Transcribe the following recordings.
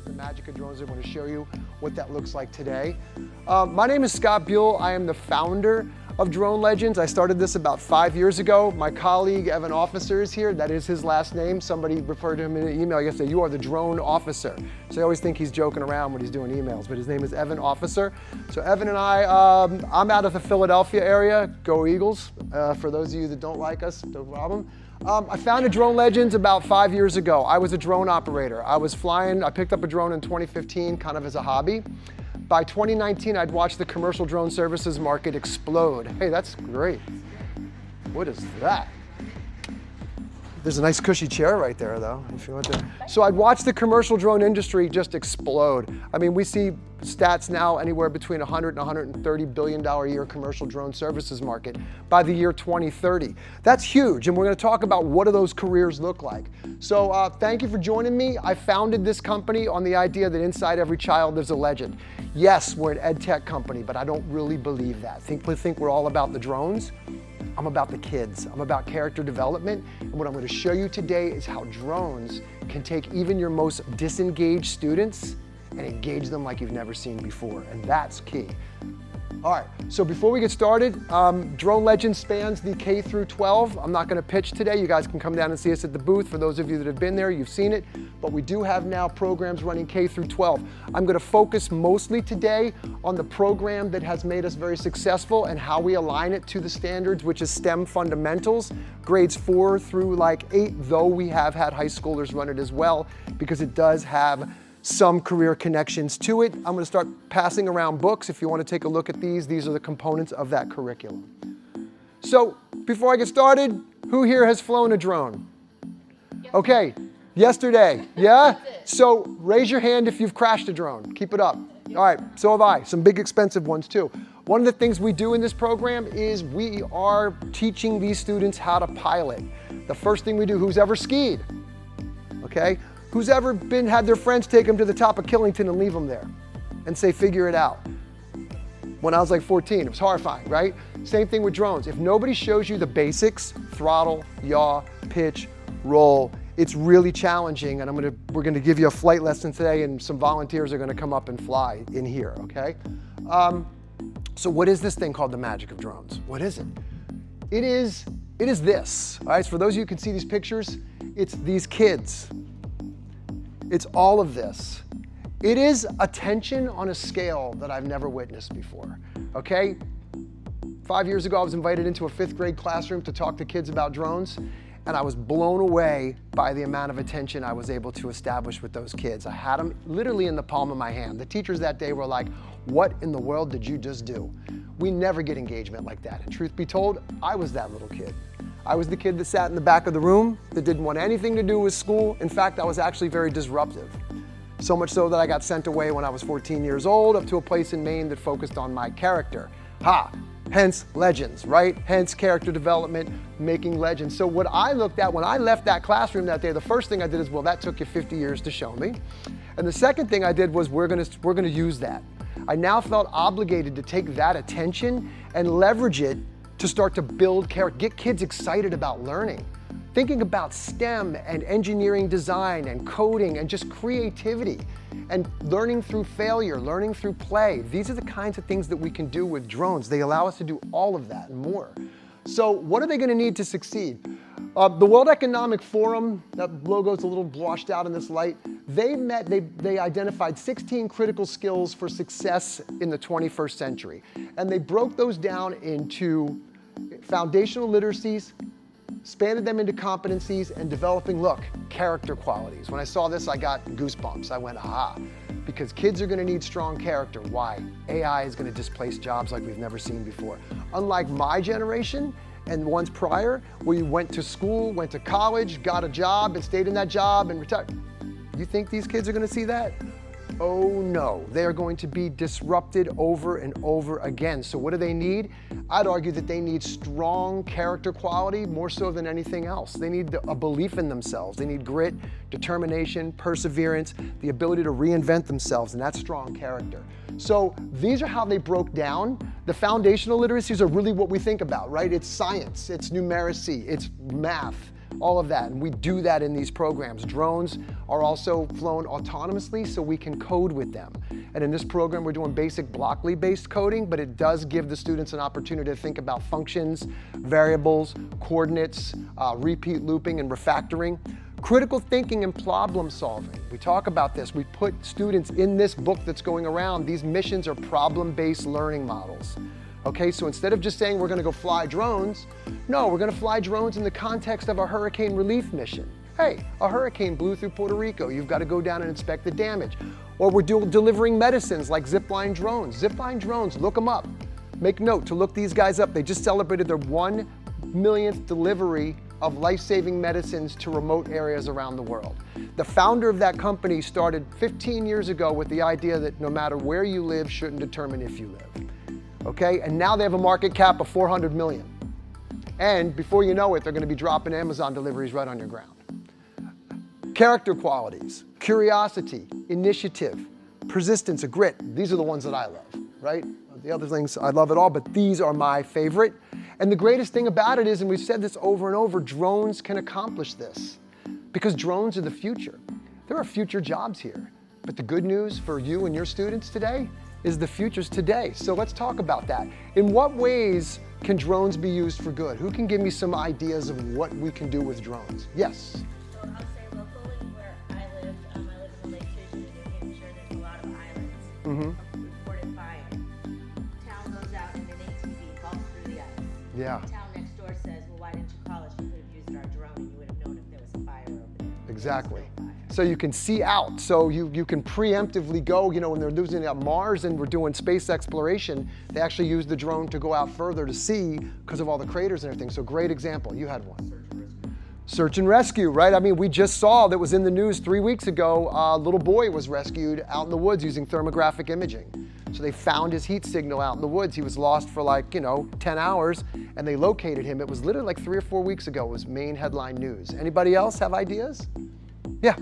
The magic of drones. I want to show you what that looks like today. My name is Scott Buell. I am the founder of Drone Legends. I started this about 5 years ago. My colleague, Evan Officer, is here. That is his last name. Somebody referred to him in an email yesterday. You are the drone officer. So I always think he's joking around when he's doing emails, but his name is Evan Officer. So Evan and I, I'm out of the Philadelphia area. Go Eagles. For those of you that don't like us, no problem. I founded Drone Legends about 5 years ago. I was a drone operator. I was flying, I picked up a drone in 2015 kind of as a hobby. By 2019, I'd watched the commercial drone services market explode. Hey, that's great. What is that? There's a nice cushy chair right there though, if you want to. So I'd watched the commercial drone industry just explode. I mean, we see stats now anywhere between $100 and $130 billion a year commercial drone services market by the year 2030. That's huge, and we're gonna talk about what do those careers look like. So thank you for joining me. I founded this company on the idea that inside every child there's a legend. Yes, we're an ed tech company, but I don't really believe that. People think we're all about the drones. I'm about the kids. I'm about character development. And what I'm going to show you today is how drones can take even your most disengaged students and engage them like you've never seen before. And that's key. All right, so before we get started, Drone Legends spans the K through 12. I'm not going to pitch today. You guys can come down and see us at the booth. For those of you that have been there, you've seen it. But we do have now programs running K through 12. I'm going to focus mostly today on the program that has made us very successful and how we align it to the standards, which is STEM fundamentals, grades 4 through like 8, though we have had high schoolers run it as well, because it does have some career connections to it. I'm gonna start passing around books. If you wanna take a look at these are the components of that curriculum. So before I get started, who here has flown a drone? Okay, yesterday, yeah? So raise your hand if you've crashed a drone. Keep it up. All right, so have I. Some big expensive ones too. One of the things we do in this program is we are teaching these students how to pilot. The first thing we do, who's ever skied? Okay? Who's ever had their friends take them to the top of Killington and leave them there and say, figure it out? When I was like 14, it was horrifying, right? Same thing with drones. If nobody shows you the basics, throttle, yaw, pitch, roll, it's really challenging. And we're gonna give you a flight lesson today, and some volunteers are gonna come up and fly in here, okay? So what is this thing called the magic of drones? What is it? It is this, all right? So for those of you who can see these pictures, it's these kids. It's all of this. It is attention on a scale that I've never witnessed before, okay? 5 years ago, I was invited into a 5th grade classroom to talk to kids about drones, and I was blown away by the amount of attention I was able to establish with those kids. I had them literally in the palm of my hand. The teachers that day were like, what in the world did you just do? We never get engagement like that. And truth be told, I was that little kid. I was the kid that sat in the back of the room that didn't want anything to do with school. In fact, I was actually very disruptive. So much so that I got sent away when I was 14 years old up to a place in Maine that focused on my character. Hence legends, right? Hence character development, making legends. So what I looked at when I left that classroom that day, the first thing I did is, well, that took you 50 years to show me. And the second thing I did was we're gonna use that. I now felt obligated to take that attention and leverage it to start to build character, get kids excited about learning. Thinking about STEM and engineering design and coding and just creativity and learning through failure, learning through play. These are the kinds of things that we can do with drones. They allow us to do all of that and more. So what are they gonna need to succeed? The World Economic Forum, that logo's a little washed out in this light, they identified 16 critical skills for success in the 21st century. And they broke those down into foundational literacies, expanded them into competencies, and developing, character qualities. When I saw this, I got goosebumps. I went, aha, because kids are gonna need strong character. Why? AI is gonna displace jobs like we've never seen before. Unlike my generation and ones prior, where you went to school, went to college, got a job, and stayed in that job and retired. You think these kids are gonna see that? Oh no, they are going to be disrupted over and over again. So what do they need? I'd argue that they need strong character quality more so than anything else. They need a belief in themselves. They need grit, determination, perseverance, the ability to reinvent themselves, and that's strong character. So these are how they broke down. The foundational literacies are really what we think about, right? It's science, it's numeracy, it's math, all of that. And we do that in these programs. Drones are also flown autonomously, so we can code with them. And in this program, we're doing basic Blockly-based coding, but it does give the students an opportunity to think about functions, variables, coordinates, repeat looping, and refactoring. Critical thinking and problem solving. We talk about this. We put students in this book that's going around. These missions are problem-based learning models. Okay, so instead of just saying we're gonna go fly drones, no, we're gonna fly drones in the context of a hurricane relief mission. Hey, a hurricane blew through Puerto Rico. You've got to go down and inspect the damage. Or we're delivering medicines like zipline drones. Zipline drones, look them up. Make note to look these guys up. They just celebrated their 1 millionth delivery of life-saving medicines to remote areas around the world. The founder of that company started 15 years ago with the idea that no matter where you live shouldn't determine if you live. Okay, and now they have a market cap of 400 million. And before you know it, they're gonna be dropping Amazon deliveries right on your ground. Character qualities, curiosity, initiative, persistence, and grit. These are the ones that I love, right? The other things, I love it all, but these are my favorite. And the greatest thing about it is, and we've said this over and over, drones can accomplish this because drones are the future. There are future jobs here. But the good news for you and your students today is the future's today. So let's talk about that. In what ways can drones be used for good? Who can give me some ideas of what we can do with drones? Yes? So I'll say locally where I live in the Lake District in New Hampshire, there's a lot of islands of reported fire. Town goes out in an ATV, falls through the ice. Yeah. The town next door says, well, why didn't you call us? You could have used our drone and you would have known if there was a fire over there. Exactly. There's no fire. So you can see out, so you can preemptively go, you know, when they're losing at Mars and we're doing space exploration, they actually use the drone to go out further to see because of all the craters and everything. So great example, you had one. Search and rescue, right? I mean, we just saw that was in the news 3 weeks ago, a little boy was rescued out in the woods using thermographic imaging. So they found his heat signal out in the woods. He was lost for like, 10 hours and they located him. It was literally like 3 or 4 weeks ago. It was main headline news. Anybody else have ideas? Yeah.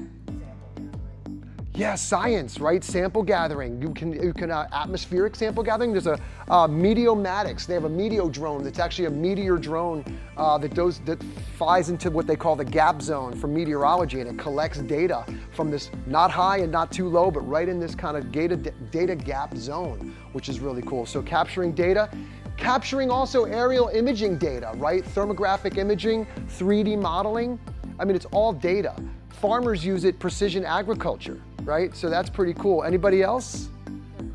Yeah, science, right? Sample gathering. You can atmospheric sample gathering. There's a Meteomatics. They have a Meteo drone that's actually a meteor drone that flies into what they call the gap zone for meteorology, and it collects data from this not high and not too low, but right in this kind of data gap zone, which is really cool. So capturing data. Capturing also aerial imaging data, right? Thermographic imaging, 3D modeling. I mean, it's all data. Farmers use it, precision agriculture, right? So that's pretty cool. Anybody else?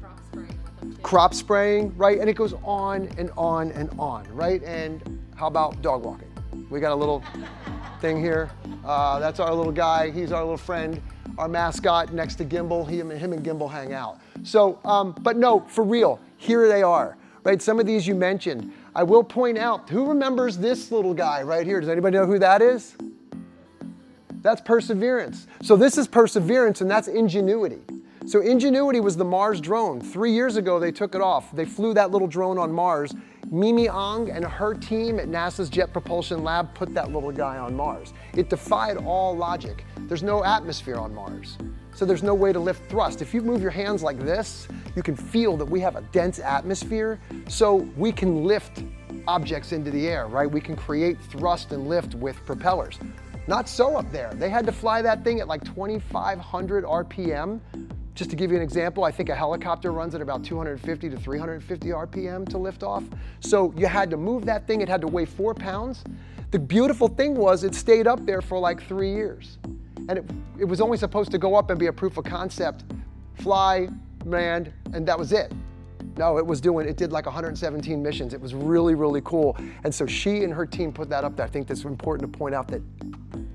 Crop spraying with them too. Crop spraying, right? And it goes on and on and on, right? And how about dog walking? We got a little thing here. That's our little guy. He's our little friend, our mascot next to Gimbal. Him and Gimbal hang out. So, but no, for real, here they are, right? Some of these you mentioned. I will point out, who remembers this little guy right here? Does anybody know who that is? That's Perseverance. So this is Perseverance and that's Ingenuity. So Ingenuity was the Mars drone. 3 years ago, they took it off. They flew that little drone on Mars. Mimi Ong and her team at NASA's Jet Propulsion Lab put that little guy on Mars. It defied all logic. There's no atmosphere on Mars. So there's no way to lift thrust. If you move your hands like this, you can feel that we have a dense atmosphere, so we can lift objects into the air, right? We can create thrust and lift with propellers. Not so up there. They had to fly that thing at like 2,500 RPM. Just to give you an example, I think a helicopter runs at about 250 to 350 RPM to lift off. So you had to move that thing, it had to weigh 4 pounds. The beautiful thing was it stayed up there for like 3 years. And it was only supposed to go up and be a proof of concept, fly, land, and that was it. No, it did like 117 missions. It was really, really cool. And so she and her team put that up there. I think that's important to point out that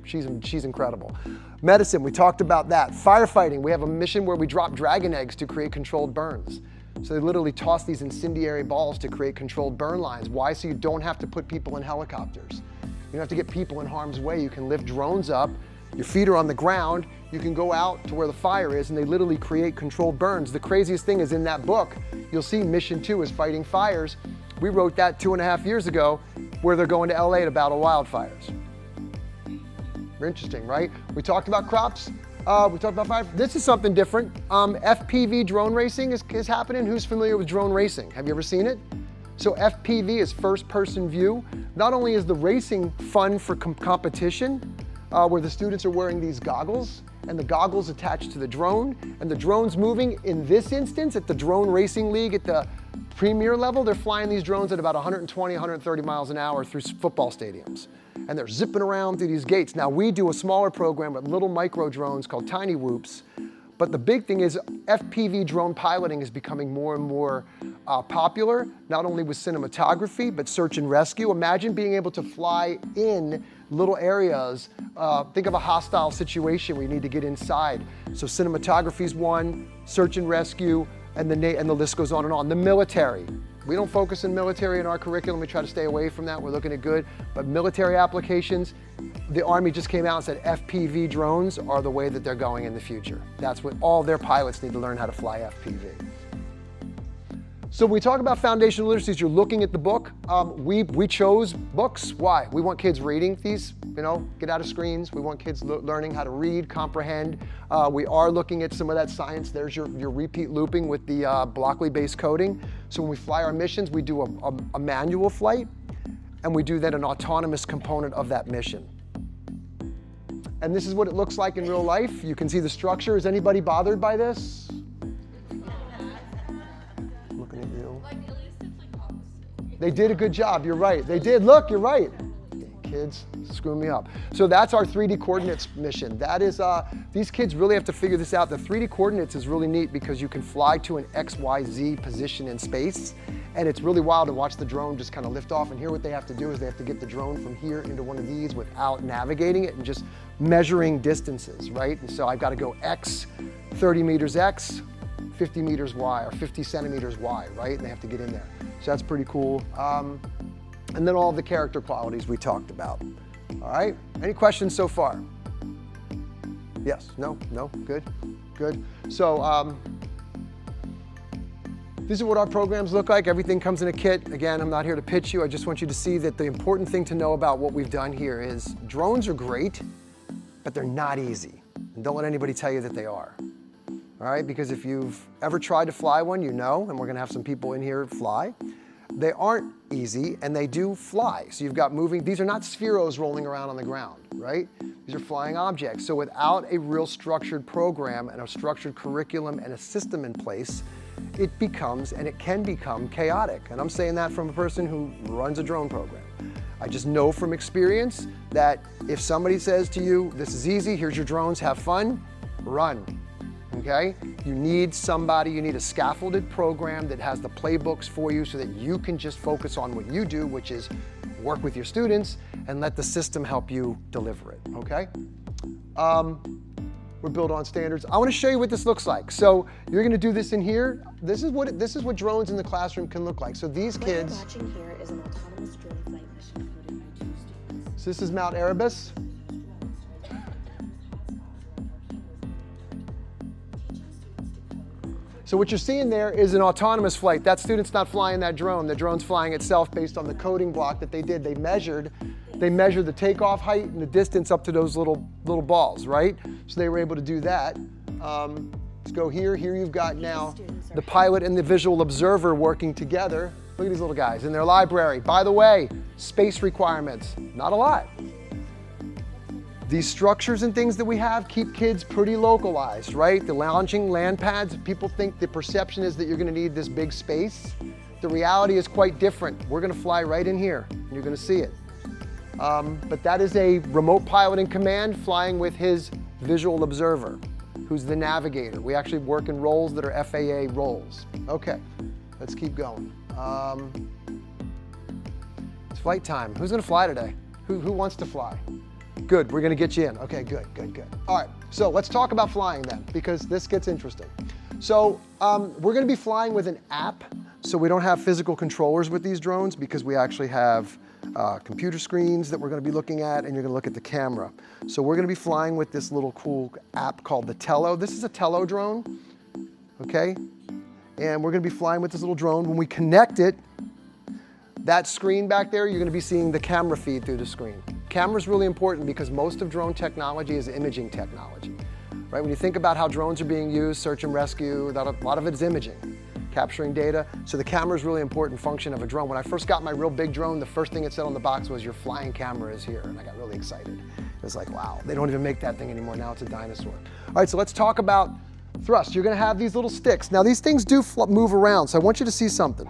she's incredible. Medicine, we talked about that. Firefighting, we have a mission where we drop dragon eggs to create controlled burns. So they literally toss these incendiary balls to create controlled burn lines. Why? So you don't have to put people in helicopters. You don't have to get people in harm's way. You can lift drones up, your feet are on the ground, you can go out to where the fire is and they literally create controlled burns. The craziest thing is in that book, you'll see Mission 2 is fighting fires. We wrote that 2.5 years ago where they're going to LA to battle wildfires. Interesting, right? We talked about crops, we talked about fire. This is something different. FPV drone racing is happening. Who's familiar with drone racing? Have you ever seen it? So FPV is first person view. Not only is the racing fun for competition, where the students are wearing these goggles, and the goggles attached to the drone, and the drone's moving. In this instance, at the Drone Racing League at the premier level, they're flying these drones at about 120, 130 miles an hour through football stadiums. And they're zipping around through these gates. Now, we do a smaller program with little micro drones called Tiny Whoops. But the big thing is FPV drone piloting is becoming more and more popular, not only with cinematography, but search and rescue. Imagine being able to fly in little areas. Think of a hostile situation where you need to get inside. So cinematography is one, search and rescue, and the list goes on and on. The military. We don't focus on military in our curriculum. We try to stay away from that. We're looking at good. But military applications, the Army just came out and said FPV drones are the way that they're going in the future. That's what all their pilots need to learn how to fly FPV. So when we talk about foundational literacies, you're looking at the book. We chose books. Why? We want kids reading these, get out of screens. We want kids learning how to read, comprehend. We are looking at some of that science. There's your repeat looping with the Blockley-based coding. So when we fly our missions, we do a manual flight, and we do then an autonomous component of that mission. And this is what it looks like in real life. You can see the structure. Is anybody bothered by this? Looking at you. They did a good job. You're right. They did. Look, you're right. Kids, screw me up. So that's our 3D coordinates mission. That is, these kids really have to figure this out. The 3D coordinates is really neat because you can fly to an XYZ position in space. And it's really wild to watch the drone just kind of lift off. And here what they have to do is they have to get the drone from here into one of these without navigating it and just measuring distances, right? And so I've got to go X, 30 meters X, 50 meters Y, or 50 centimeters Y, right? And they have to get in there. So that's pretty cool. And then all the character qualities we talked about. All right, any questions so far? Yes, no, good, good. So these are what our programs look like. Everything comes in a kit. Again, I'm not here to pitch you. I just want you to see that the important thing to know about what we've done here is drones are great, but they're not easy. And don't let anybody tell you that they are. All right, because if you've ever tried to fly one, you know, and we're gonna have some people in here fly, they aren't easy, and they do fly. So you've got moving, these are not spheros rolling around on the ground, right? These are flying objects. So without a real structured program and a structured curriculum and a system in place, it becomes, and it can become, chaotic. And I'm saying that from a person who runs a drone program. I just know from experience that if somebody says to you, this is easy, here's your drones, have fun, run. Okay? You need somebody, you need a scaffolded program that has the playbooks for you so that you can just focus on what you do, which is work with your students and let the system help you deliver it, okay? We're built on standards. I want to show you what this looks like. So you're going to do this in here. This is what drones in the classroom can look like. So these kids. What you're watching here is an autonomous drone flight mission coded by 2 students. So this is Mount Erebus. So what you're seeing there is an autonomous flight. That student's not flying that drone. The drone's flying itself based on the coding block that they did. They measured the takeoff height and the distance up to those little balls, right? So they were able to do that. Let's go here. Here you've got now the pilot and the visual observer working together. Look at these little guys in their library. By the way, space requirements, not a lot. These structures and things that we have keep kids pretty localized, right? The launching land pads, people think the perception is that you're gonna need this big space. The reality is quite different. We're gonna fly right in here, and you're gonna see it. But that is a remote pilot in command flying with his visual observer, who's the navigator. We actually work in roles that are FAA roles. Okay, let's keep going. It's flight time. Who's gonna fly today? Who wants to fly? Good, we're gonna get you in. Okay, good. All right, so let's talk about flying then, because this gets interesting. So we're gonna be flying with an app, so we don't have physical controllers with these drones because we actually have computer screens that we're gonna be looking at, and you're gonna look at the camera. So we're gonna be flying with this little cool app called the Tello. This is a Tello drone, okay? And we're gonna be flying with this little drone. When we connect it, that screen back there, you're gonna be seeing the camera feed through the screen. Camera's really important because most of drone technology is imaging technology, right? When you think about how drones are being used, search and rescue, a lot of it is imaging. capturing data. So the camera is really important function of a drone. When I first got my real big drone, the first thing it said on the box was, your flying camera is here. And I got really excited. It was like, wow, they don't even make that thing anymore. Now it's a dinosaur. All right, so let's talk about thrust. You're gonna have these little sticks. Now these things do move around, so I want you to see something.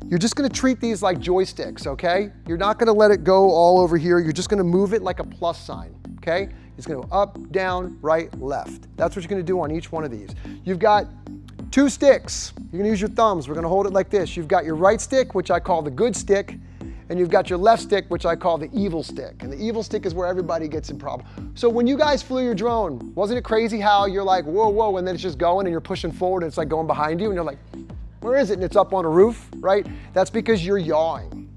You're just gonna treat these like joysticks, okay? You're not gonna let it go all over here. You're just gonna move it like a plus sign, okay? It's gonna go up, down, right, left. That's what you're gonna do on each one of these. You've got 2 sticks. You're gonna use your thumbs. We're gonna hold it like this. You've got your right stick, which I call the good stick, and you've got your left stick, which I call the evil stick. And the evil stick is where everybody gets in problem. So when you guys flew your drone, wasn't it crazy how you're like, whoa, whoa, and then it's just going and you're pushing forward and it's like going behind you and you're like, where is it? And it's up on a roof, right? That's because you're yawing,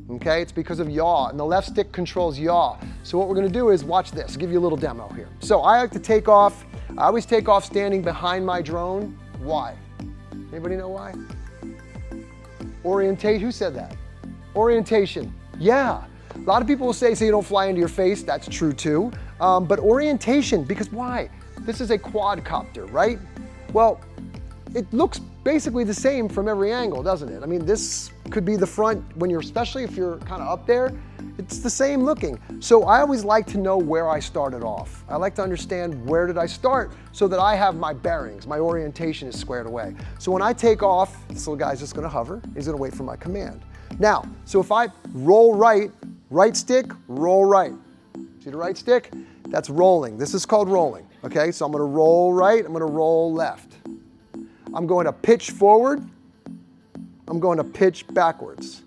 okay? It's because of yaw, and the left stick controls yaw. So what we're gonna do is, watch this, I'll give you a little demo here. So I like to take off, I always take off standing behind my drone. Why? Anybody know why? Orientate, who said that? Orientation, yeah. A lot of people will say, so you don't fly into your face. That's true too. But orientation, because why? This is a quadcopter, right? Well, it looks basically the same from every angle, doesn't it? I mean, this could be the front when you're, especially if you're kind of up there, it's the same looking. So I always like to know where I started off. I like to understand where did I start so that I have my bearings, my orientation is squared away. So when I take off, this little guy's just gonna hover, he's gonna wait for my command. Now, so if I roll right, right stick, roll right. See the right stick? That's rolling. This is called rolling, okay? So I'm gonna roll right, I'm gonna roll left. I'm going to pitch forward, I'm going to pitch backwards,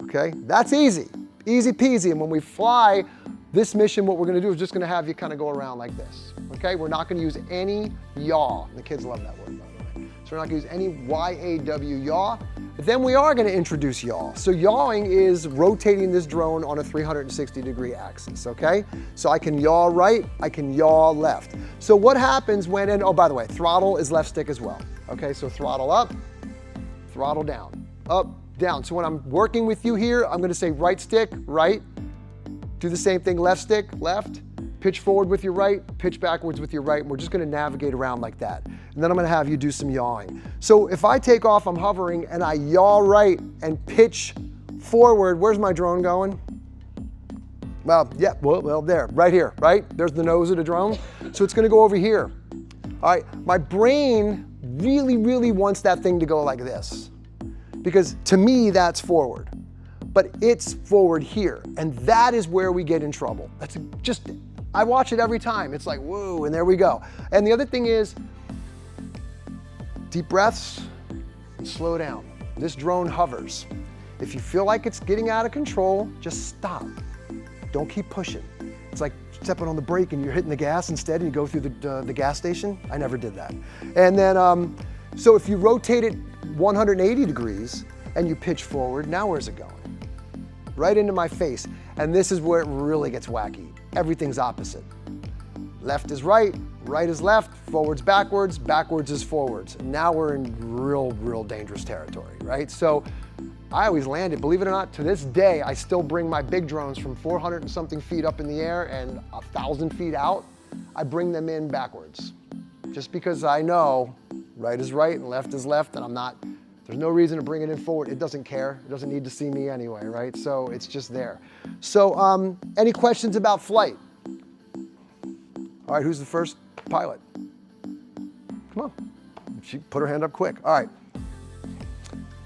okay? That's easy, easy peasy. And when we fly this mission, what we're gonna do is just gonna have you kind of go around like this, okay? We're not gonna use any yaw. The kids love that word, by the way. So we're not gonna use any Y-A-W, yaw. But then we are gonna introduce yaw. So yawing is rotating this drone on a 360-degree axis, okay? So I can yaw right, I can yaw left. So what happens when, and oh, by the way, throttle is left stick as well. Okay, so throttle up, throttle down, up, down. So when I'm working with you here, I'm gonna say right stick, right. Do the same thing, left stick, left. Pitch forward with your right, pitch backwards with your right, and we're just gonna navigate around like that. And then I'm gonna have you do some yawing. So if I take off, I'm hovering, and I yaw right and pitch forward, where's my drone going? Well, yeah, well, there, right here, right? There's the nose of the drone. So it's gonna go over here. All right, my brain really, really wants that thing to go like this, because to me, that's forward. But it's forward here, and that is where we get in trouble. That's just, I watch it every time. It's like, whoa, and there we go. And the other thing is, deep breaths and slow down. This drone hovers. If you feel like it's getting out of control, just stop. Don't keep pushing. It's like stepping on the brake and you're hitting the gas instead and you go through the gas station. I never did that. And then, so if you rotate it 180 degrees and you pitch forward, now where's it going? Right into my face. And this is where it really gets wacky. Everything's opposite. Left is right, right is left, forward's backwards, backwards is forwards. Now we're in real, real dangerous territory, right? So I always land it, believe it or not, to this day, I still bring my big drones from 400 and something feet up in the air and 1,000 feet out. I bring them in backwards. Just because I know right is right and left is left, and there's no reason to bring it in forward. It doesn't care. It doesn't need to see me anyway, right? So it's just there. So any questions about flight? All right, who's the first pilot? Come on. She put her hand up quick. All right.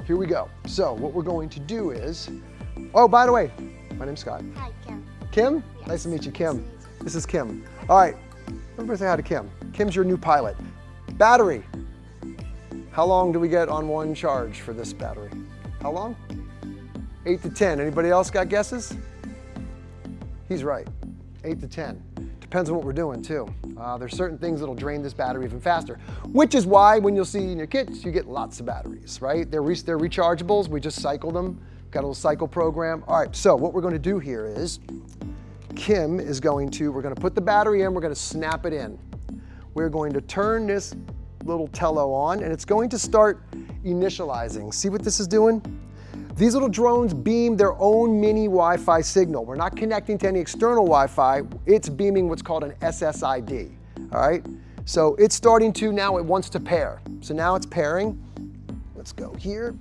Here we go. So what we're going to do is, oh, by the way, my name's Scott. Hi, Kim. Kim? Yes. Nice to meet you, Kim. Nice to meet you. This is Kim. All right, everybody say hi to Kim. Kim's your new pilot. Battery. How long do we get on one charge for this battery? How long? 8 to 10. Anybody else got guesses? He's right, 8 to 10. Depends on what we're doing too. There's certain things that'll drain this battery even faster, which is why when you'll see in your kits, you get lots of batteries, right? They're rechargeables, we just cycle them. Got a little cycle program. All right, so what we're gonna do here is, Kim is we're gonna put the battery in, we're gonna snap it in. We're going to turn this little tello on, and it's going to start initializing. See what this is doing? These little drones beam their own mini Wi-Fi signal. We're not connecting to any external Wi-Fi. It's beaming what's called an SSID, all right? So it's starting to, now it wants to pair. So now it's pairing. let's go here.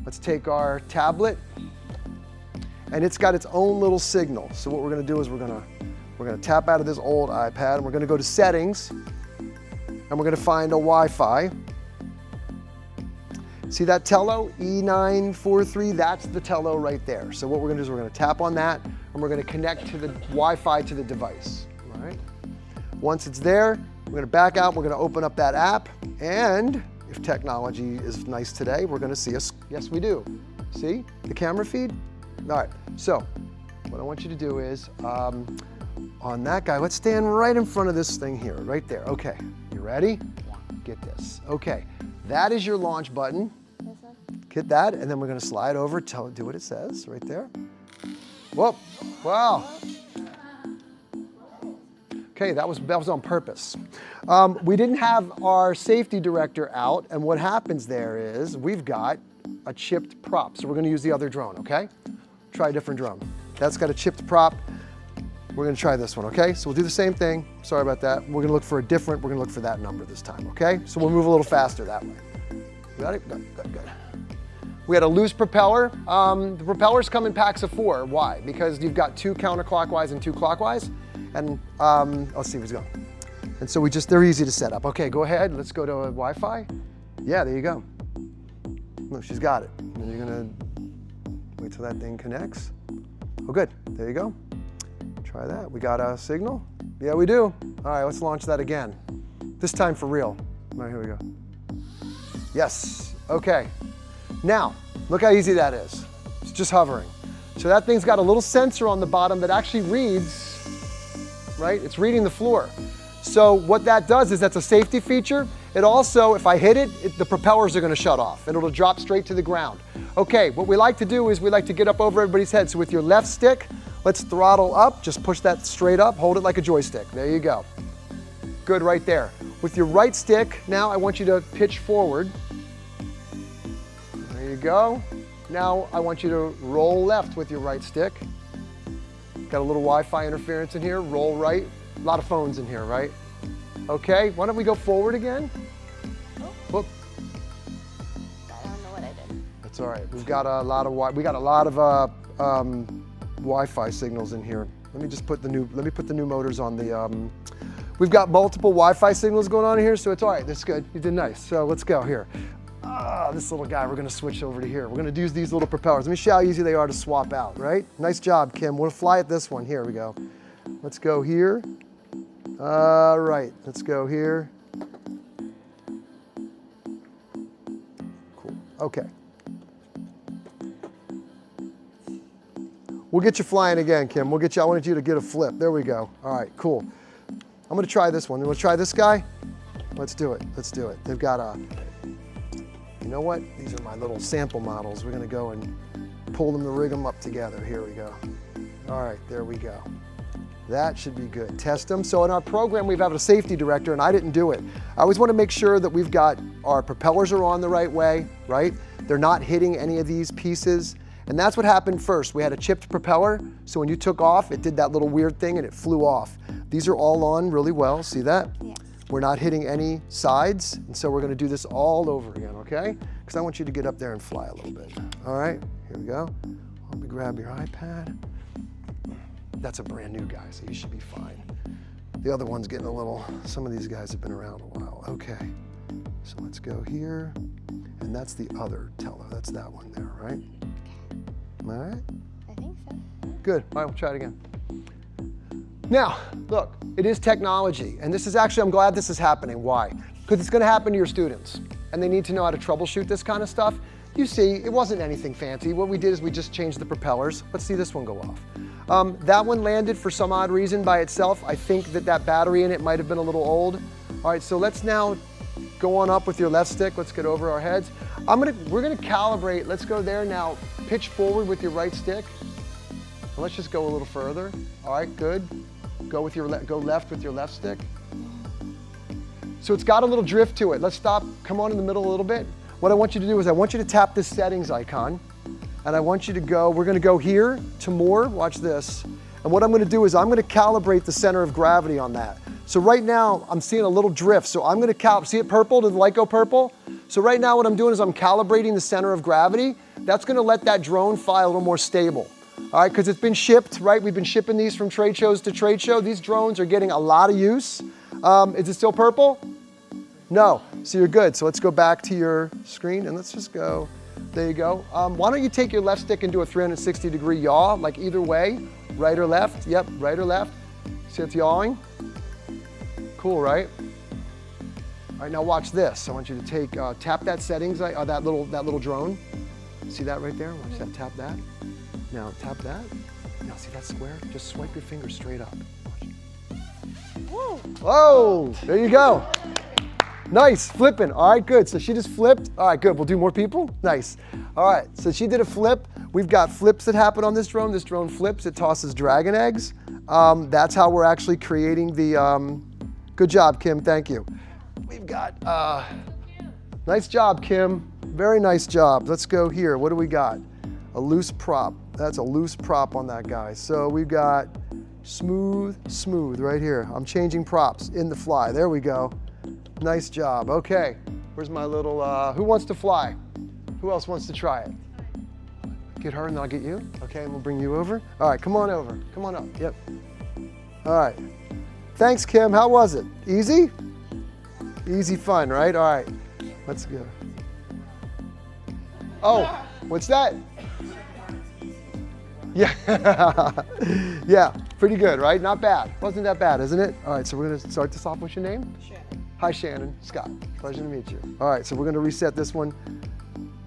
Let's take our tablet, and it's got its own little signal. So what we're gonna do is we're gonna tap out of this old iPad, and we're gonna go to settings, and we're gonna find a Wi-Fi. See that Tello, E943, that's the Tello right there. So what we're gonna do is we're gonna tap on that, and we're gonna connect to the Wi-Fi to the device, all right? Once it's there, we're gonna back out, we're gonna open up that app, and if technology is nice today, we're gonna see us, yes we do. See the camera feed? All right, so what I want you to do is, on that guy, let's stand right in front of this thing here, right there. Okay, you ready? Get this. Okay, that is your launch button. Hit that, and then we're gonna slide over, do what it says, right there. Whoop, wow. Okay, that was on purpose. We didn't have our safety director out, and what happens there is we've got a chipped prop. So we're gonna use the other drone, okay? Try a different drone. That's got a chipped prop. We're gonna try this one, okay? So we'll do the same thing. Sorry about that. We're gonna look for that number this time, okay? So we'll move a little faster that way. You got it? Good, good, good. We had a loose propeller. The propellers come in packs of 4. Why? Because you've got 2 counterclockwise and 2 clockwise. And let's see who's going. And so they're easy to set up. Okay, go ahead. Let's go to Wi-Fi. Yeah, there you go. Look, she's got it. And then you're gonna wait till that thing connects. Oh, good. There you go. Try that. We got a signal? Yeah, we do. All right, let's launch that again. This time for real. All right, here we go. Yes. Okay. Now, look how easy that is. It's just hovering. So that thing's got a little sensor on the bottom that actually reads, right? It's reading the floor. So what that does is that's a safety feature. It also, if I hit it, the propellers are gonna shut off and it'll drop straight to the ground. Okay, what we like to do is we like to get up over everybody's head. So with your left stick, let's throttle up, just push that straight up, hold it like a joystick. There you go. Good, right there. With your right stick, now I want you to pitch forward. There you go. Now I want you to roll left with your right stick. Got a little Wi-Fi interference in here, roll right. A lot of phones in here, right? Okay, why don't we go forward again? Whoop. I don't know what I did. That's all right. We've got a lot of Wi-Fi signals in here. Let me put the new motors on the, we've got multiple Wi-Fi signals going on here, so it's all right, that's good. You did nice. So let's go here. This little guy, we're gonna switch over to here. We're gonna use these little propellers. Let me show how easy they are to swap out, right? Nice job, Kim. We'll fly at this one. Here we go. Let's go here. All right, let's go here. Cool, okay. We'll get you flying again, Kim. We'll get you, I wanted you to get a flip. There we go. All right, cool. I'm gonna try this one. You wanna try this guy? Let's do it, let's do it. They've got a, you know what? These are my little sample models. We're gonna go and pull them to rig them up together. Here we go. All right, there we go. That should be good. Test them. So in our program, we've had a safety director, and I didn't do it. I always want to make sure that we've got our propellers are on the right way, right? They're not hitting any of these pieces. And that's what happened first. We had a chipped propeller, so when you took off, it did that little weird thing and it flew off. These are all on really well. See that? Yes. We're not hitting any sides, and so we're gonna do this all over again, okay? Because I want you to get up there and fly a little bit. All right, here we go. Let me grab your iPad. That's a brand new guy, so you should be fine. The other one's getting a little, some of these guys have been around a while. Okay, so let's go here, and that's the other Tello. That's that one there, right? All right? I think so. Good, all right, we'll try it again. Now, look, it is technology, and this is actually, I'm glad this is happening. Why? Because it's gonna happen to your students, and they need to know how to troubleshoot this kind of stuff. You see, it wasn't anything fancy. What we did is we just changed the propellers. Let's see this one go off. That one landed for some odd reason by itself. I think that battery in it might have been a little old. All right, so let's now go on up with your left stick. Let's get over our heads. We're gonna calibrate. Let's go there now. Pitch forward with your right stick. And let's just go a little further. All right, good. Go left with your left stick. So it's got a little drift to it. Let's stop, come on in the middle a little bit. What I want you to do is I want you to tap this settings icon, and I want you to go, we're gonna go here to more, watch this. And what I'm gonna do is I'm gonna calibrate the center of gravity on that. So right now, I'm seeing a little drift, so I'm gonna see it purple? Did the light go purple? So right now what I'm doing is I'm calibrating the center of gravity. That's gonna let that drone fly a little more stable. All right, because it's been shipped, right? We've been shipping these from trade shows to trade show. These drones are getting a lot of use. Is it still purple? No, so you're good. So let's go back to your screen and let's just go. There you go. Why don't you take your left stick and do a 360-degree yaw, like either way, right or left? Yep, right or left. See it's yawing? Cool, right? All right, now watch this. I want you to take, tap that settings, that little drone. See that right there? Watch that, tap that. Now tap that. Now see that square? Just swipe your finger straight up. Watch. Whoa. Whoa, there you go. Nice, flipping. All right, good. So she just flipped. All right, good. We'll do more people. Nice. All right, so she did a flip. We've got flips that happen on this drone. This drone flips, it tosses dragon eggs. That's how we're actually creating the, good job, Kim, thank you. We've got, nice job, Kim. Very nice job. Let's go here. What do we got? A loose prop. That's a loose prop on that guy. So we've got smooth, smooth right here. I'm changing props in the fly. There we go. Nice job. Okay. Where's my little, who wants to fly? Who else wants to try it? Get her and then I'll get you. Okay, and we'll bring you over. All right, come on over. Come on up. Yep. All right. Thanks, Kim. How was it? Easy? Easy fun, right? All right. Let's go. Oh, what's that? Yeah. Yeah, pretty good, right? Not bad. Wasn't that bad, isn't it? All right, so we're gonna start this off. What's your name? Shannon. Hi, Shannon. Scott. Pleasure to meet you. All right, so we're gonna reset this one.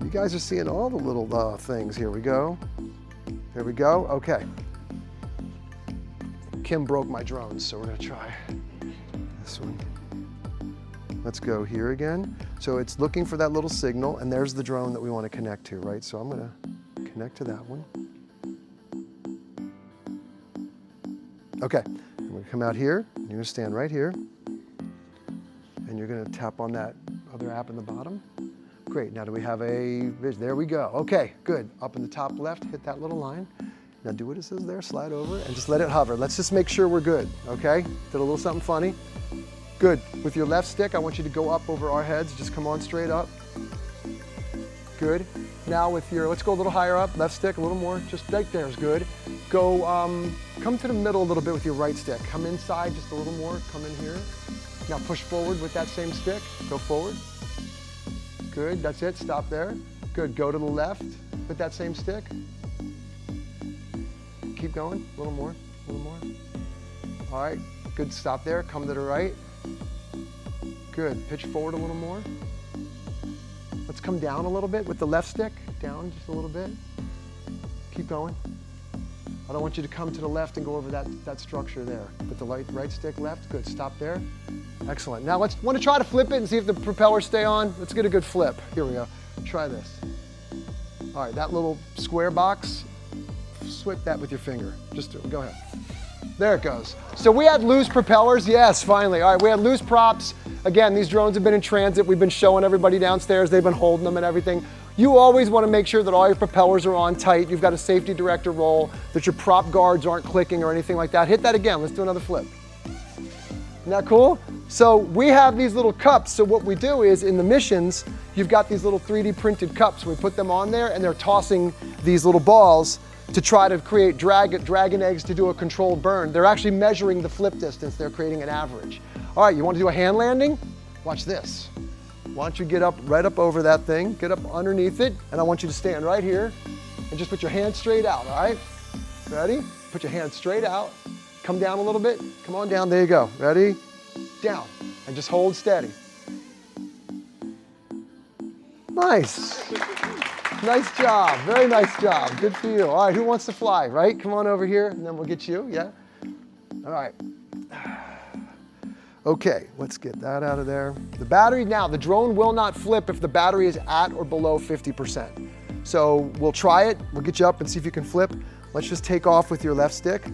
You guys are seeing all the little things. Here we go. There we go. Okay. Kim broke my drones, so we're gonna try this one. Let's go here again. So it's looking for that little signal, and there's the drone that we want to connect to, right? So I'm gonna connect to that one. Okay, I'm gonna come out here, you're gonna stand right here, and you're gonna tap on that other app in the bottom. Great, now do we have a vision? There we go. Okay, good. Up in the top left, hit that little line. Now do what it says there, slide over, and just let it hover. Let's just make sure we're good, okay? Did a little something funny. Good. With your left stick, I want you to go up over our heads. Just come on straight up. Good. Now with your, let's go a little higher up. Left stick, a little more. Just right there is good. Go, come to the middle a little bit with your right stick. Come inside just a little more. Come in here. Now push forward with that same stick. Go forward. Good. That's it. Stop there. Good. Go to the left with that same stick. Keep going. A little more. A little more. All right. Good. Stop there. Come to the right. Good. Pitch forward a little more. Let's come down a little bit with the left stick. Down just a little bit. Keep going. I don't want you to come to the left and go over that structure there. With the right stick left. Good. Stop there. Excellent. Now let's want to try to flip it and see if the propellers stay on. Let's get a good flip. Here we go. Try this. All right. That little square box. Swip that with your finger. Just do it. Go ahead. There it goes. So we had loose propellers. Yes, finally. All right, we had loose props. Again, these drones have been in transit. We've been showing everybody downstairs. They've been holding them and everything. You always want to make sure that all your propellers are on tight. You've got a safety director roll, that your prop guards aren't clicking or anything like that. Hit that again. Let's do another flip. Isn't that cool? So we have these little cups. So what we do is in the missions, you've got these little 3D printed cups. We put them on there and they're tossing these little balls to try to create dragon eggs to do a controlled burn. They're actually measuring the flip distance. They're creating an average. All right, you want to do a hand landing? Watch this. Why don't you get up right up over that thing, get up underneath it, and I want you to stand right here and just put your hand straight out, all right? Ready? Put your hand straight out. Come down a little bit. Come on down. There you go. Ready? Down. And just hold steady. Nice. Nice job. Very nice job. Good for you. All right, who wants to fly, right? Come on over here, and then we'll get you, yeah? All right. Okay, let's get that out of there. The battery now, the drone will not flip if the battery is at or below 50%. So we'll try it. We'll get you up and see if you can flip. Let's just take off with your left stick.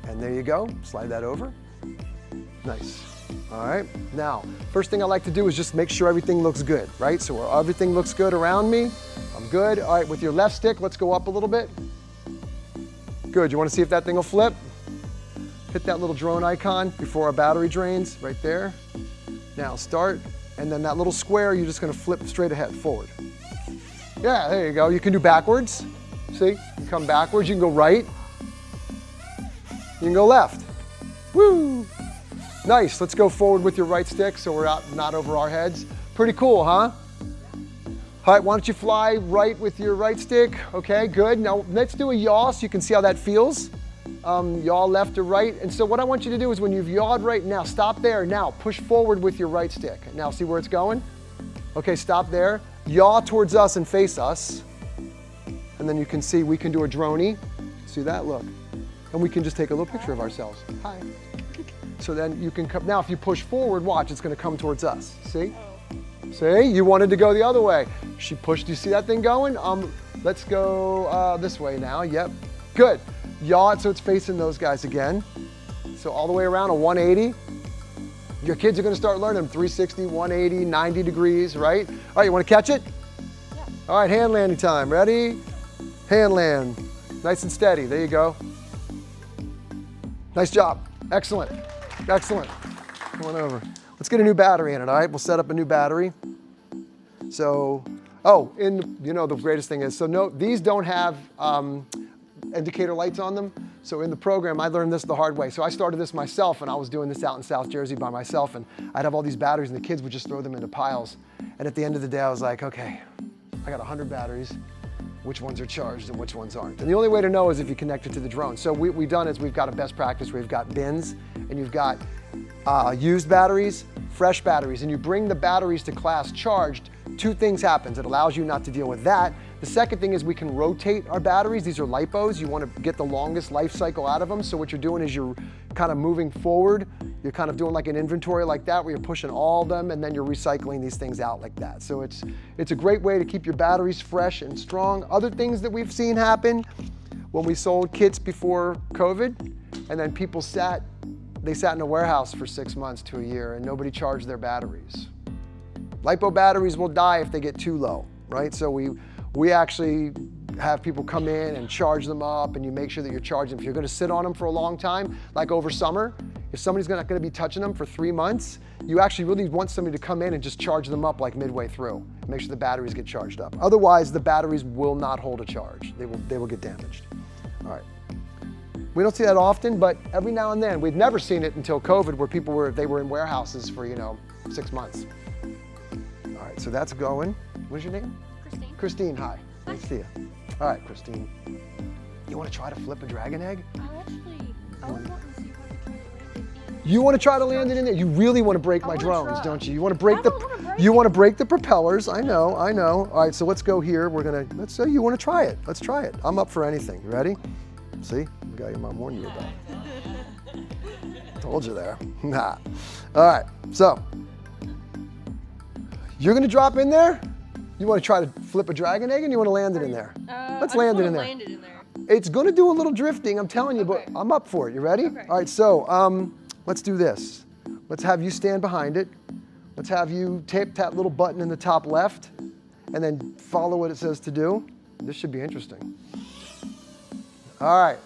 And there you go. Slide that over. Nice. All right, now, first thing I like to do is just make sure everything looks good, right? So where everything looks good around me, I'm good. All right, with your left stick, let's go up a little bit. Good, you wanna see if that thing will flip? Hit that little drone icon before our battery drains, right there. Now start, And then that little square, you're just gonna flip straight ahead, forward. Yeah, there you go. You can do backwards. See, you come backwards, you can go right. You can go left. Woo! Nice, let's go forward with your right stick so we're not over our heads. Pretty cool, huh? All right, why don't you fly right with your right stick? Okay, good. Now let's do a yaw so you can see how that feels. Yaw left to right. And so what I want you to do is when you've yawed right now, stop there. Now push forward with your right stick. Now see where it's going? Okay, stop there. Yaw towards us and face us. And then you can see we can do a droney. See that? Look. And we can just take a little picture of ourselves. Hi. So then you can come. Now if you push forward, watch, it's going to come towards us. See? See? You wanted to go the other way. She pushed. Do you see that thing going? Let's go this way now. Yep. Good. Yaw it so it's facing those guys again. So all the way around, a 180. Your kids are going to start learning 360, 180, 90 degrees, right? All right, you want to catch it? Yeah. All right, hand landing time. Ready? Hand land. Nice and steady. There you go. Nice job. Excellent. Excellent. Come on over. Let's get a new battery in it, all right? We'll set up a new battery. So, the greatest thing is, so no, these don't have indicator lights on them. So in the program, I learned this the hard way. So I started this myself, and I was doing this out in South Jersey by myself, and I'd have all these batteries, and the kids would just throw them into piles. And at the end of the day, I was like, okay, I got 100 batteries. Which ones are charged and which ones aren't? And the only way to know is if you connect it to the drone. So what we've done is we've got a best practice where you've got bins, and you've got used batteries, fresh batteries, and you bring the batteries to class charged. Two things happen. It allows you not to deal with that. The second thing is we can rotate our batteries. These are lipos. You want to get the longest life cycle out of them. So what you're doing is you're kind of moving forward. You're kind of doing like an inventory like that where you're pushing all of them and then you're recycling these things out like that. So it's a great way to keep your batteries fresh and strong. Other things that we've seen happen when we sold kits before COVID, and then people sat in a warehouse for 6 months to a year and nobody charged their batteries. Lipo batteries will die if they get too low, right? So we actually have people come in and charge them up, and you make sure that you're charging. If you're going to sit on them for a long time, like over summer, if somebody's not going to be touching them for 3 months, you actually really want somebody to come in and just charge them up like midway through. Make sure the batteries get charged up. Otherwise, the batteries will not hold a charge. They will get damaged. All right. We don't see that often, but every now and then. We've never seen it until COVID, where people were in warehouses for 6 months. All right, so that's going. What is your name? Christine. Christine, hi. Nice to see you. All right, Christine. You want to try to flip a dragon egg? I was wanting to see if I could try to land it in. You want to try to land it in there? You really want to break my drones, try. don't you? You want to break I don't wanna break you it. want to break the propellers. I know. All right, so let's go here. Let's say you want to try it. Let's try it. I'm up for anything. You ready? See? The guy your mom warned you about. Told you there. Nah. All right, so you're going to drop in there? You want to try to flip a dragon egg, and you want to land it in there? Let's land it in there. Land it in there. It's going to do a little drifting, I'm telling you, Okay. but I'm up for it. You ready? Okay. All right, so let's do this. Let's have you stand behind it. Let's have you tape that little button in the top left, and then follow what it says to do. This should be interesting. All right.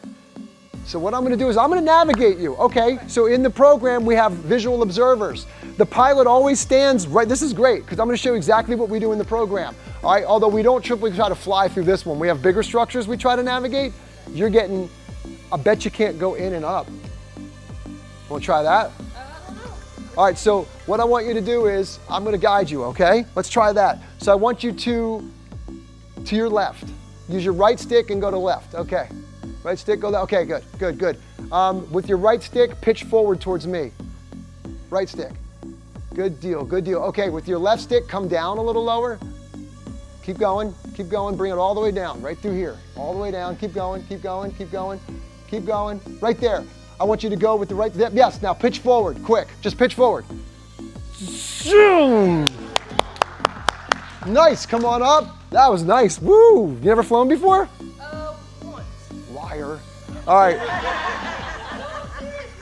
So what I'm going to do is I'm going to navigate you. Okay, so in the program we have visual observers. The pilot always stands right. This is great because I'm going to show you exactly what we do in the program. All right, although we don't typically try to fly through this one. We have bigger structures we try to navigate. You're getting, I bet you can't go in and up. Want to try that? I don't know. All right, so what I want you to do is I'm going to guide you, okay? Let's try that. So I want you to your left. Use your right stick and go to left. Okay. Right stick, go there. Okay, good. With your right stick, pitch forward towards me. Right stick. Good deal. Okay, with your left stick, come down a little lower. Keep going, bring it all the way down, right through here. All the way down, keep going. Right there. I want you to go with the right, yes, now pitch forward, quick. Just pitch forward. Zoom! Nice, come on up. That was nice, woo! You never flown before? Once. Liar. All right.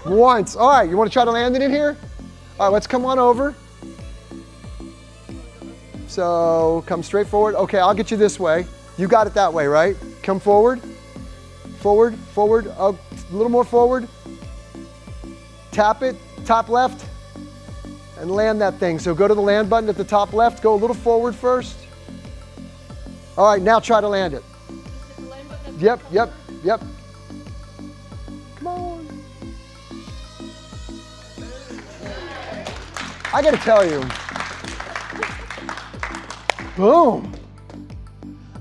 Once. All right, you want to try to land it in here? All right, let's come on over. So come straight forward. Okay, I'll get you this way. You got it that way, right? Come forward. Forward. A little more forward. Tap it. Top left. and land that thing. So go to the land button at the top left, go a little forward first. All right, now try to land it. Yep, yep, yep. Come on. I gotta tell you, boom.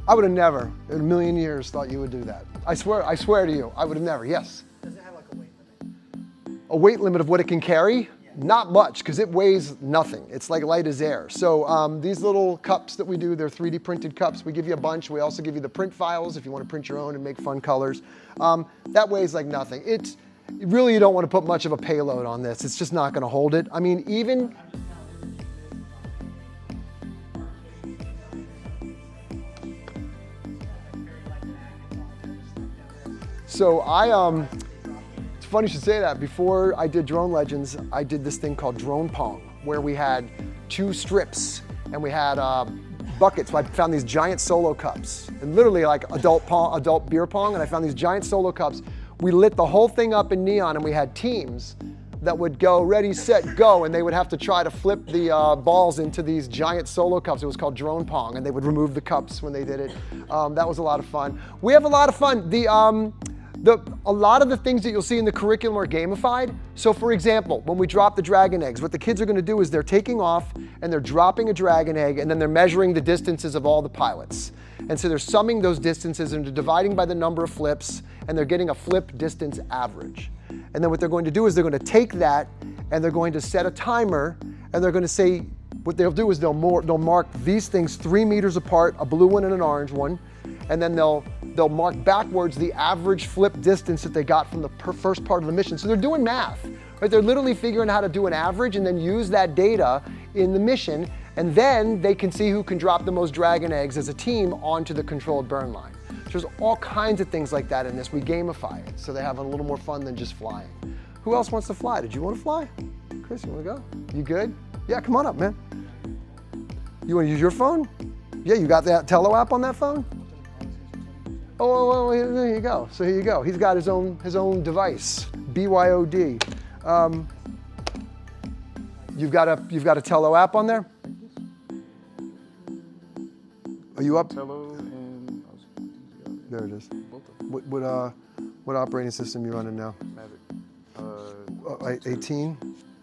I would have never, in a million years, thought you would do that. I swear to you, I would have never, yes. Does it have like a weight limit? A weight limit of what it can carry? Not much, because it weighs nothing. It's like light as air. So these little cups that we do, they're 3D printed cups. We give you a bunch. We also give you the print files if you want to print your own and make fun colors. That weighs like nothing. Really, you don't want to put much of a payload on this. It's just not going to hold it. I mean, even... So it's funny you should say that. Before I did Drone Legends, I did this thing called Drone Pong, where we had 2 strips and we had buckets. So I found these giant solo cups, and literally like adult beer pong, and I found these giant solo cups. We lit the whole thing up in neon, and we had teams that would go ready, set, go, and they would have to try to flip the balls into these giant solo cups. It was called Drone Pong, and they would remove the cups when they did it. That was a lot of fun. We have a lot of fun. A lot of the things that you'll see in the curriculum are gamified. So for example, when we drop the dragon eggs, what the kids are gonna do is they're taking off and they're dropping a dragon egg, and then they're measuring the distances of all the pilots. And so they're summing those distances and they're dividing by the number of flips, and they're getting a flip distance average. And then what they're going to do is they're gonna take that and they're going to set a timer, and they're gonna say, what they'll do is they'll mark these things 3 meters apart, a blue one and an orange one, and then they'll mark backwards the average flip distance that they got from the first part of the mission. So they're doing math, right? They're literally figuring out how to do an average and then use that data in the mission, and then they can see who can drop the most dragon eggs as a team onto the controlled burn line. So there's all kinds of things like that in this. We gamify it so they have a little more fun than just flying. Who else wants to fly? Did you want to fly? Chris, you want to go? You good? Yeah, come on up, man. You want to use your phone? Yeah, you got that Tello app on that phone? Oh, there you go. So here you go. He's got his own device, BYOD. You've got a Tello app on there? Are you up? Tello and There it is. both of them. What operating system you running now? Mavic. 18.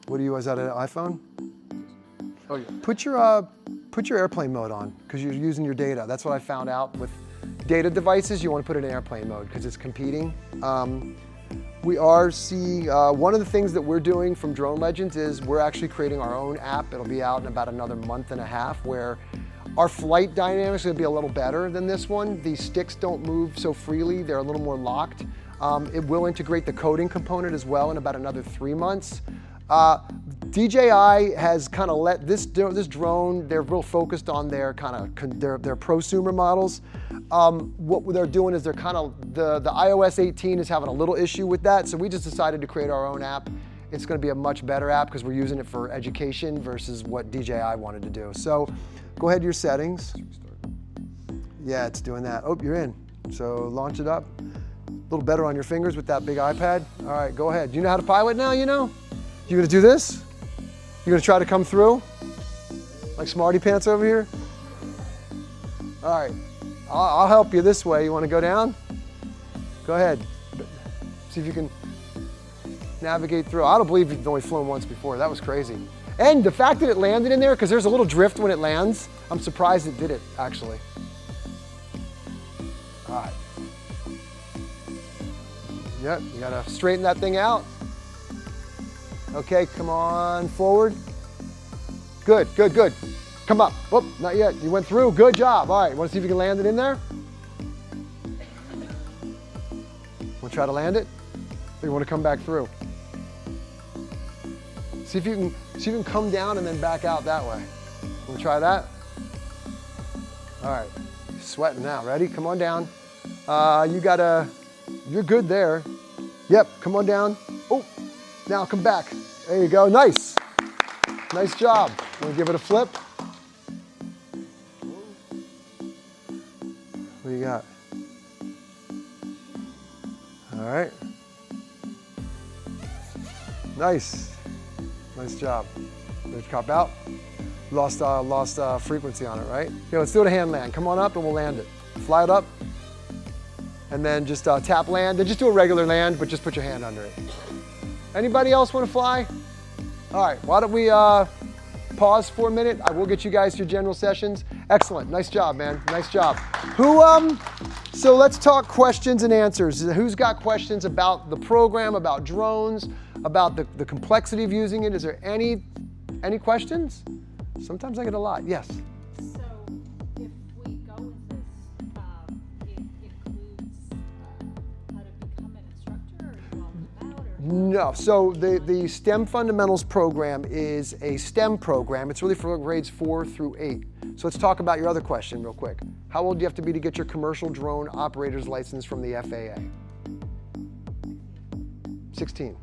What are you? Is that an iPhone? Oh yeah. Put your airplane mode on, because you're using your data. That's what I found out with data devices. You want to put it in airplane mode because it's competing. We are seeing, one of the things that we're doing from Drone Legends is we're actually creating our own app. It'll be out in about another month and a half, where our flight dynamics are going to be a little better than this one. These sticks don't move so freely. They're a little more locked. It will integrate the coding component as well in about another 3 months. DJI has kind of let this drone, they're real focused on their their prosumer models. What they're doing is they're the iOS 18 is having a little issue with that, so we just decided to create our own app. It's going to be a much better app because we're using it for education versus what DJI wanted to do. So go ahead to your settings. Yeah, it's doing that. Oh, you're in. So launch it up. A little better on your fingers with that big iPad. All right, go ahead. Do you know how to pilot now, you know? You gonna do this? You gonna try to come through? Like Smarty Pants over here? All right, I'll help you this way. You wanna go down? Go ahead. See if you can navigate through. I don't believe you've only flown once before. That was crazy. And the fact that it landed in there, because there's a little drift when it lands, I'm surprised it did it, actually. All right. Yep, you gotta straighten that thing out. Okay, come on forward. Good, good, good. Come up. Whoop, not yet. You went through. Good job. All right, want to see if you can land it in there? Want to try to land it? Or you want to come back through? See if you can come down and then back out that way. Want to try that? All right, sweating now. Ready? Come on down. You're good there. Yep, come on down. Oh, now come back. There you go, nice. Nice job. Want to give it a flip? What do you got? All right. Nice. Nice job. Let's cop out. Lost frequency on it, right? Yeah, let's do it a hand land. Come on up and we'll land it. Fly it up. And then just tap land. Then just do a regular land, but just put your hand under it. Anybody else want to fly? All right, why don't we pause for a minute? I will get you guys to your general sessions. Excellent, nice job, man, nice job. So let's talk questions and answers. Who's got questions about the program, about drones, about the complexity of using it? Is there any questions? Sometimes I get a lot, yes. So if we go with this, it includes how to become an instructor, or you all them out, or? No, so the STEM Fundamentals program is a STEM program. It's really for grades 4 through 8. So let's talk about your other question real quick. How old do you have to be to get your commercial drone operator's license from the FAA? 16,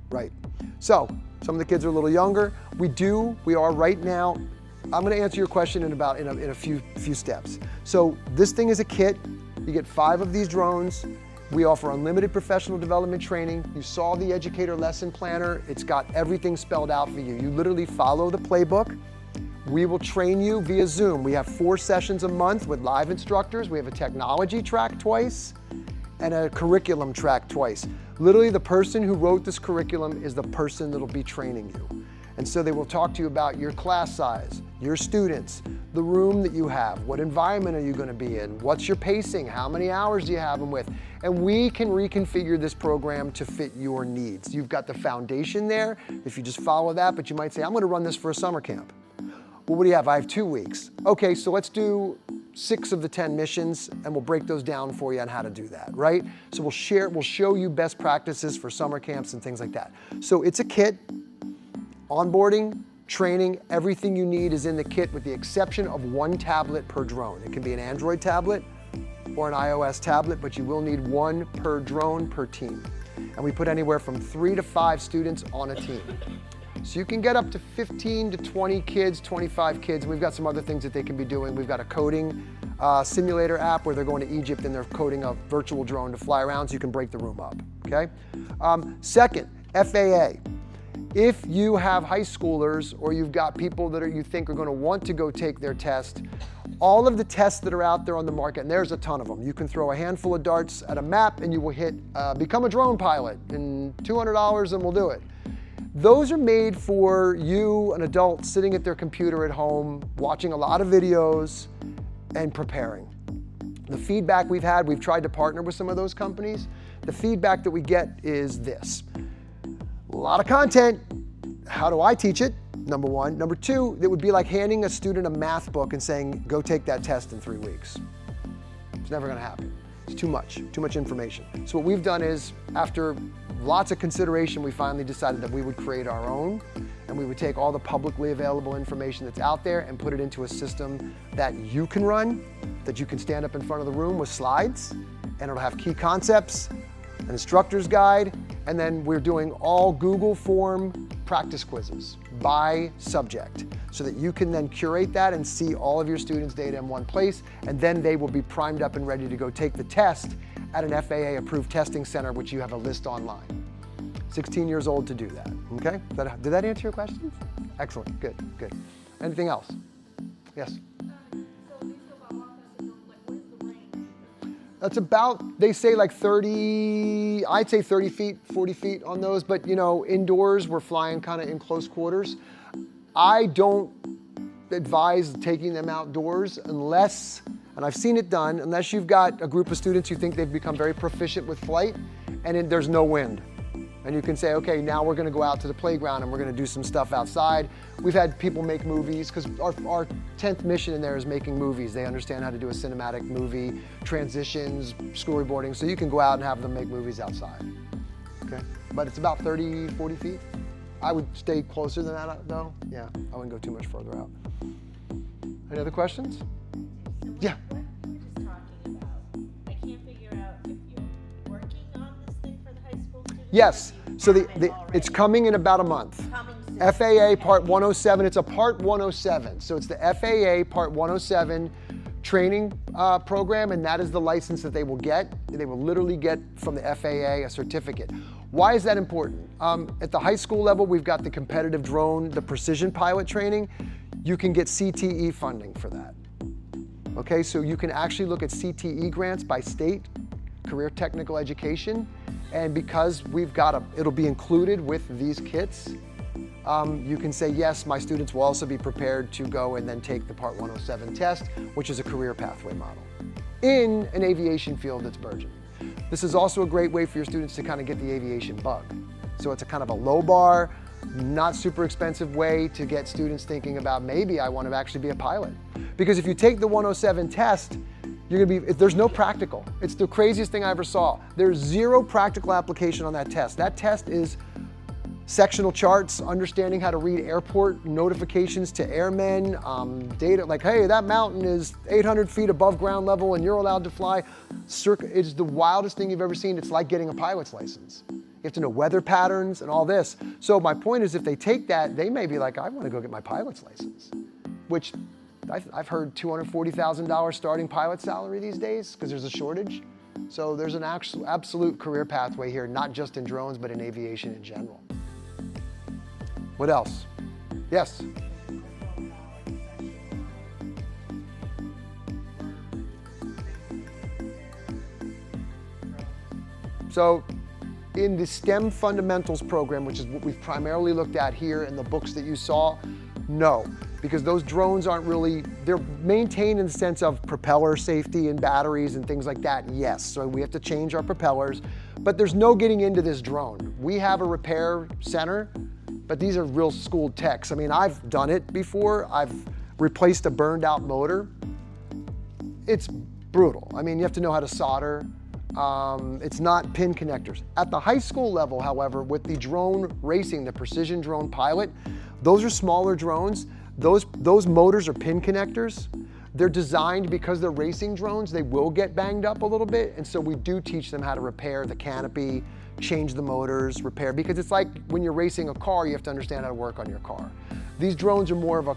right. So some of the kids are a little younger. We are right now. I'm going to answer your question in a few steps. So this thing is a kit. You get 5 of these drones. We offer unlimited professional development training. You saw the educator lesson planner. It's got everything spelled out for you. You literally follow the playbook. We will train you via Zoom. We have 4 sessions a month with live instructors. We have a technology track twice and a curriculum track twice. Literally, the person who wrote this curriculum is the person that'll be training you. And so they will talk to you about your class size, your students, the room that you have, what environment are you going to be in, what's your pacing, how many hours do you have them with, and we can reconfigure this program to fit your needs. You've got the foundation there if you just follow that, but you might say, I'm going to run this for a summer camp. Well, what do you have? I have 2 weeks. Okay, so let's do 6 of the 10 missions and we'll break those down for you on how to do that, right? So we'll show you best practices for summer camps and things like that. So it's a kit, onboarding, training, everything you need is in the kit with the exception of 1 tablet per drone. It can be an Android tablet or an iOS tablet, but you will need 1 per drone per team. And we put anywhere from 3 to 5 students on a team. So you can get up to 15 to 20 kids, 25 kids. We've got some other things that they can be doing. We've got a coding simulator app where they're going to Egypt and they're coding a virtual drone to fly around so you can break the room up, okay? Second, FAA. If you have high schoolers or you've got people that you think are going to want to go take their test, all of the tests that are out there on the market, and there's a ton of them. You can throw a handful of darts at a map and you will hit become a drone pilot and $200 and we'll do it. Those are made for you, an adult, sitting at their computer at home, watching a lot of videos and preparing. The feedback we've had, we've tried to partner with some of those companies. The feedback that we get is this. A lot of content. How do I teach it? Number 1. Number 2, it would be like handing a student a math book and saying, go take that test in 3 weeks. It's never going to happen. It's too much information. So what we've done is, after lots of consideration, we finally decided that we would create our own and we would take all the publicly available information that's out there and put it into a system that you can run, that you can stand up in front of the room with slides, and it'll have key concepts, an instructor's guide, and then we're doing all Google form practice quizzes by subject so that you can then curate that and see all of your students' data in one place, and then they will be primed up and ready to go take the test at an FAA approved testing center, which you have a list online. 16 years old to do that, okay? Did that answer your questions? Excellent, good. Anything else? Yes? That's about, they say like 30, I'd say 30 feet, 40 feet on those, but you know, indoors, we're flying kind of in close quarters. I don't advise taking them outdoors unless, and I've seen it done, unless you've got a group of students who think they've become very proficient with flight and there's no wind. And you can say, okay, now we're gonna go out to the playground and we're gonna do some stuff outside. We've had people make movies, because our 10th mission in there is making movies. They understand how to do a cinematic movie, transitions, storyboarding, so you can go out and have them make movies outside, okay? But it's about 30, 40 feet. I would stay closer than that though. Yeah, I wouldn't go too much further out. Any other questions? Yeah. What you were just talking about, I can't figure out if you're working on this thing for the high school students. Yes, so have it it's already? coming in about a month. Coming soon. FAA Part 107, it's a Part 107. So it's the FAA Part 107 training program, and that is the license that they will get. They will literally get from the FAA a certificate. Why is that important? At the high school level, we've got the competitive drone, the precision pilot training. You can get CTE funding for that. Okay, so you can actually look at CTE grants by state, career technical education, and because it'll be included with these kits, you can say, yes, my students will also be prepared to go and then take the Part 107 test, which is a career pathway model, in an aviation field that's burgeoning. This is also a great way for your students to kind of get the aviation bug. So it's a kind of a low bar, not super expensive way to get students thinking about, maybe I want to actually be a pilot. Because if you take the 107 test, there's no practical. It's the craziest thing I ever saw. There's zero practical application on that test. That test is sectional charts, understanding how to read airport notifications to airmen, data like, hey, that mountain is 800 feet above ground level and you're allowed to fly. It's the wildest thing you've ever seen. It's like getting a pilot's license. You have to know weather patterns and all this. So my point is, if they take that, they may be like, I want to go get my pilot's license, which I've heard $240,000 starting pilot salary these days because there's a shortage. So there's an absolute career pathway here, not just in drones, but in aviation in general. What else? Yes? So in the STEM Fundamentals program, which is what we've primarily looked at here in the books that you saw, no, because those drones aren't really, they're maintained in the sense of propeller safety and batteries and things like that, yes. So we have to change our propellers, but there's no getting into this drone. We have a repair center, but these are real schooled techs. I mean, I've done it before. I've replaced a burned out motor. It's brutal. I mean, you have to know how to solder. It's not pin connectors. At the high school level, however, with the drone racing, the precision drone pilot, those are smaller drones. Those motors are pin connectors. They're designed because they're racing drones, they will get banged up a little bit. And so we do teach them how to repair the canopy, change the motors, repair, because it's like when you're racing a car, you have to understand how to work on your car. These drones are more of a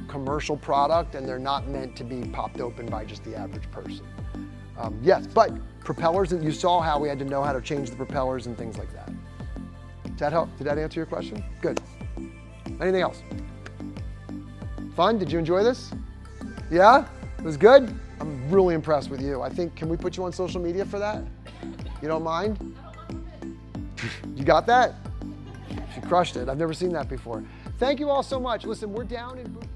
commercial product, and they're not meant to be popped open by just the average person. Yes, but propellers, and you saw how we had to know how to change the propellers and things like that. Does that help? Did that answer your question? Good. Anything else? Fun? Did you enjoy this? Yeah? It was good? I'm really impressed with you. I think, can we put you on social media for that? You don't mind? You got that? She crushed it. I've never seen that before. Thank you all so much. Listen, we're down in booth